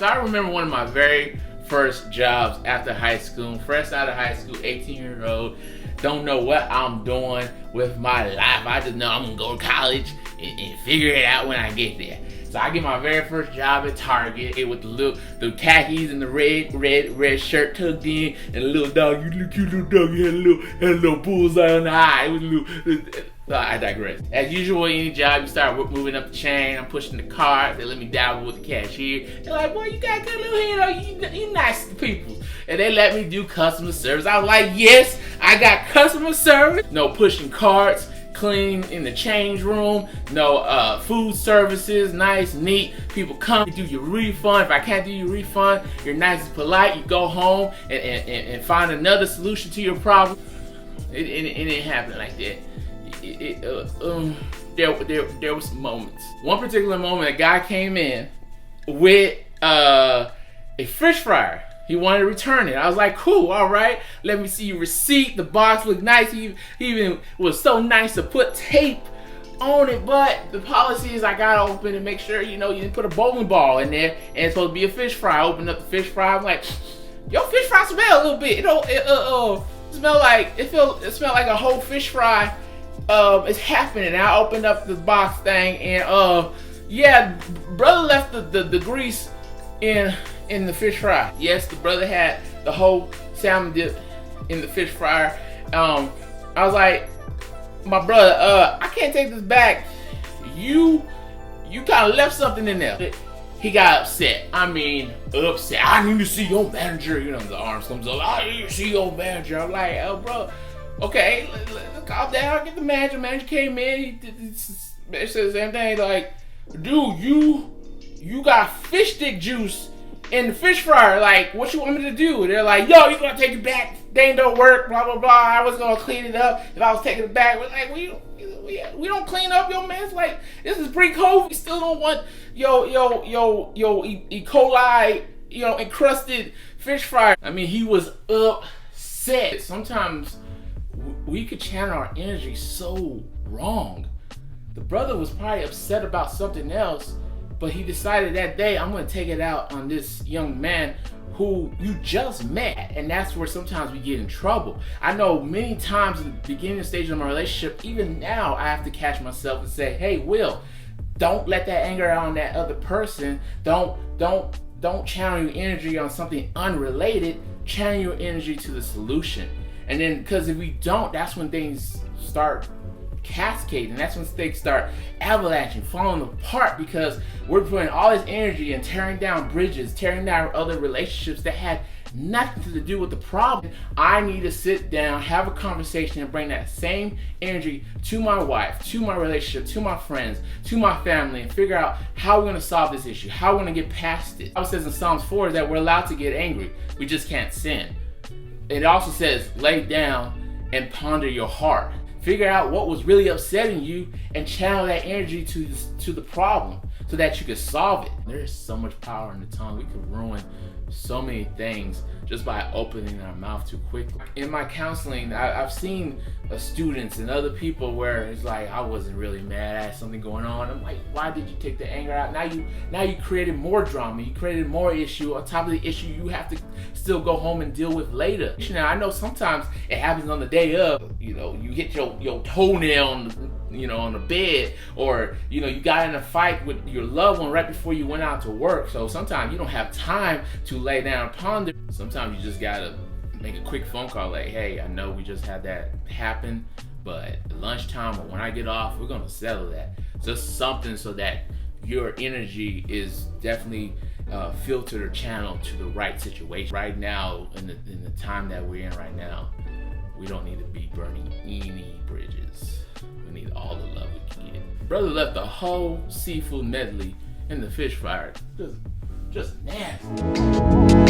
right, so I remember one of my very first jobs after high school. Fresh out of high school, 18-year-old. Don't know what I'm doing with my life. I just know I'm gonna go to college and figure it out when I get there. So I get my very first job at Target with the khakis and the red shirt tucked in, and a little dog. You little cute little dog. You had a little bullseye on the eye. It was a little. I digress. As usual, any job you start moving up the chain. I'm pushing the cart. They let me dabble with the cashier. They're like, "Boy, you got a good little head. You nice people." And they let me do customer service. I was like, "Yes, I got customer service." No pushing carts, clean in the change room. No food services. Nice, neat. People come, do your refund. If I can't do your refund, you're nice and polite. You go home and find another solution to your problem. It didn't happen like that. There was some moments. One particular moment, a guy came in with a fish fryer. He wanted to return it. I was like, cool, all right. Let me see your receipt. The box looked nice. He even was so nice to put tape on it. But the policy is I gotta open and make sure you didn't put a bowling ball in there, and it's supposed to be a fish fry. I opened up the fish fry. I'm like, yo, fish fry smell a little bit. It smell like a whole fish fry. It's happening. I opened up the box thing, and yeah, brother left the grease in the fish fry. Yes, the brother had the whole salmon dip in the fish fryer. I was like, my brother, I can't take this back. You kind of left something in there. He got upset. I mean, upset. I need to see your manager. The arms comes up. I need to see your manager. I'm like, oh, bro. Okay, let's calm down. Get the manager. Manager came in. He said the same thing. Like, dude, you got fish stick juice in the fish fryer. Like, what you want me to do? They're like, yo, you gonna take it back? Thing don't work. Blah blah blah. I was gonna clean it up if I was taking it back. We're like, we don't clean up, yo, man. It's like this is pre-COVID. We still don't want yo E. coli encrusted fish fryer. I mean, he was upset. Sometimes we could channel our energy so wrong. The brother was probably upset about something else, but he decided that day, I'm gonna take it out on this young man who you just met. And that's where sometimes we get in trouble. I know many times in the beginning stage of my relationship, even now, I have to catch myself and say, hey, Will, don't let that anger out on that other person. Don't channel your energy on something unrelated. Channel your energy to the solution. And then, because if we don't, that's when things start cascading. That's when things start avalanching, falling apart, because we're putting all this energy and tearing down bridges, tearing down other relationships that had nothing to do with the problem. I need to sit down, have a conversation, and bring that same energy to my wife, to my relationship, to my friends, to my family, and figure out how we're going to solve this issue, how we're going to get past it. It says in Psalms 4 that we're allowed to get angry. We just can't sin. It also says, lay down and ponder your heart. Figure out what was really upsetting you and channel that energy to the problem so that you can solve it. There is so much power in the tongue. We can ruin so many things just by opening our mouth too quickly. In my counseling, I've seen students and other people where it's like, I wasn't really mad, I had something going on. I'm like, why did you take the anger out? Now you created more drama, you created more issue on top of the issue you have to still go home and deal with later. Now, I know sometimes it happens on the day of, you hit your toenail on the bed, or you got in a fight with your loved one right before you went out to work. So sometimes you don't have time to lay down and ponder. Sometimes you just gotta make a quick phone call like, hey, I know we just had that happen, but at lunchtime or when I get off, we're gonna settle that. Just something so that your energy is definitely filtered or channeled to the right situation. Right now, in the time that we're in right now, we don't need to be burning any bridges. We need all the love we can get. Brother left the whole seafood medley in the fish fryer. Just nasty.